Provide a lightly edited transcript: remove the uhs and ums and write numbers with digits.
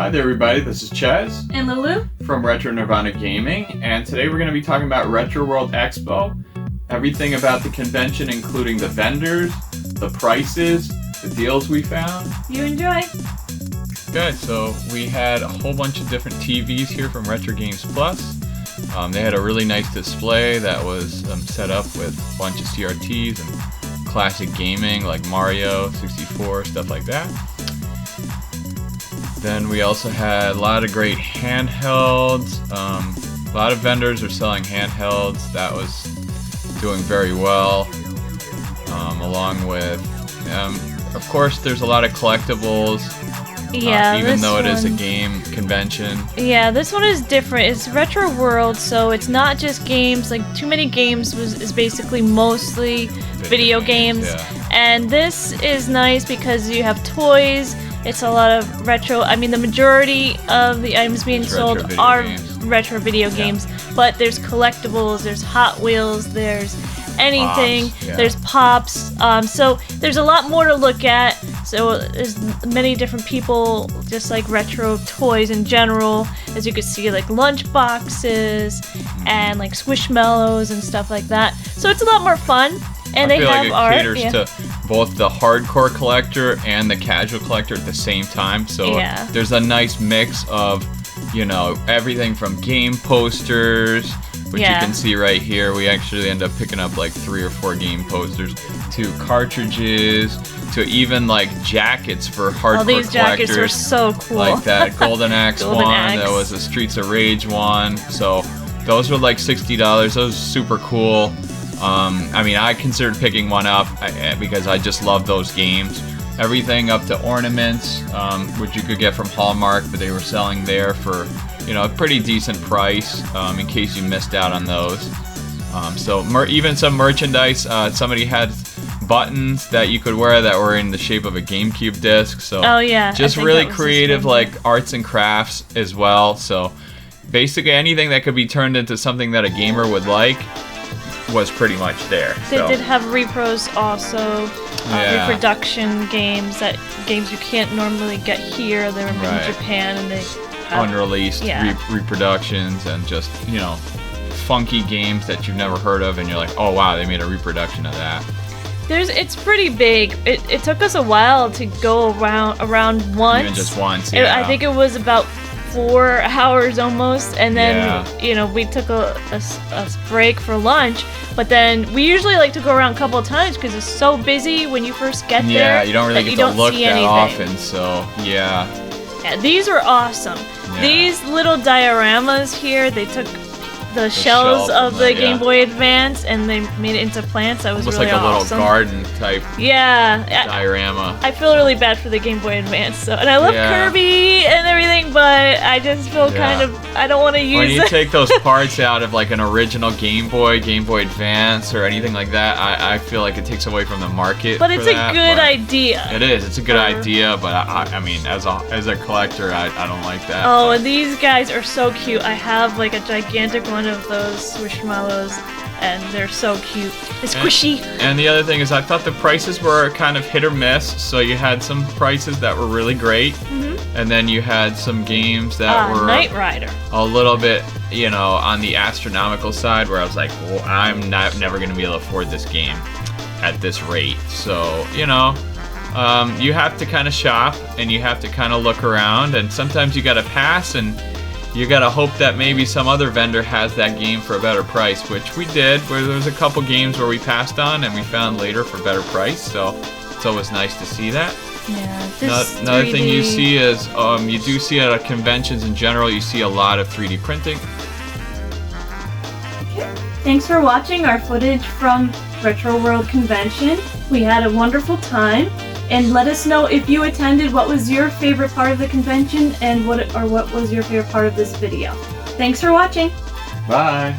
Hi there everybody, this is Chaz and Lulu from Retro Nirvana Gaming, and today we're going to be talking about Retro World Expo. Everything about the convention, including the vendors, the prices, the deals we found. You enjoy. Okay, so we had a whole bunch of different TVs here from Retro Games Plus. They had a really nice display that was set up with a bunch of CRTs and classic gaming like Mario 64, stuff like that. Then we also had a lot of great handhelds. A lot of vendors are selling handhelds. That was doing very well. Along with, of course, there's a lot of collectibles. Yeah, even though it is a game convention. Yeah, this one is different. It's Retro World, so it's not just games. Like Too Many Games is basically mostly video games. Yeah. And this is nice because you have toys. It's a lot of retro. I mean, the majority of the items being sold are retro video games, but there's collectibles, there's Hot Wheels, there's anything, there's Pops. So there's a lot more to look at. So there's many different people, just like retro toys in general. As you can see, like lunch boxes and like Squishmallows and stuff like that. So it's a lot more fun. And they have art. I feel like it caters to both the hardcore collector and the casual collector at the same time. So there's a nice mix of, you know, everything from game posters, which you can see right here. We actually end up picking up like 3 or 4 game posters, to cartridges, to even like jackets for hardcore collectors. Oh, these jackets were so cool. Like that Golden Axe one, that was a Streets of Rage one. So those were like $60. Those were super cool. I mean, I considered picking one up because I just love those games. Everything up to ornaments, which you could get from Hallmark, but they were selling there for, you know, a pretty decent price, in case you missed out on those. Even some merchandise. Somebody had buttons that you could wear that were in the shape of a GameCube disc. So just really creative, like arts and crafts as well. So basically anything that could be turned into something that a gamer would like was pretty much there. They did have repros also, reproduction games you can't normally get here. They were made in Japan, and they have unreleased reproductions and just, you know, funky games that you've never heard of, and you're like, oh wow, they made a reproduction of that. It's pretty big. It took us a while to go around once. Even just once, I think it was about 4 hours almost, and then you know, we took a break for lunch, but then we usually like to go around a couple of times because it's so busy when you first get there. Yeah, you don't really get to look that often, so yeah, these were awesome. These little dioramas here, they took the shells of the Game Boy Advance and they made it into plants. That was almost really like a awesome. little garden type diorama. I feel really bad for the Game Boy Advance, and I love Kirby and everything, but I just feel kind of, I don't want to use it. When you take those parts out of like an original Game Boy Advance or anything like that, I feel like it takes away from the market. But it's a good idea. It is. It's a good idea, but I mean, as a collector, I don't like that. Oh, and these guys are so cute. I have like a gigantic one of those Squishmallows, and they're so cute. It's squishy. And the other thing is, I thought the prices were kind of hit or miss. So you had some prices that were really great, and then you had some games that were Knight Rider, a little bit, you know, on the astronomical side, where I was like, well, I'm never going to be able to afford this game at this rate. So, you know, you have to kind of shop, and you have to kind of look around, and sometimes you got to pass, and you gotta hope that maybe some other vendor has that game for a better price, which we did, where there was a couple games where we passed on and we found later for better price, so it's always nice to see that. Yeah, another thing you see is, you do see at conventions in general, you see a lot of 3D printing. Thanks for watching our footage from Retro World Convention. We had a wonderful time. And let us know if you attended, what was your favorite part of the convention, and what was your favorite part of this video. Thanks for watching. Bye.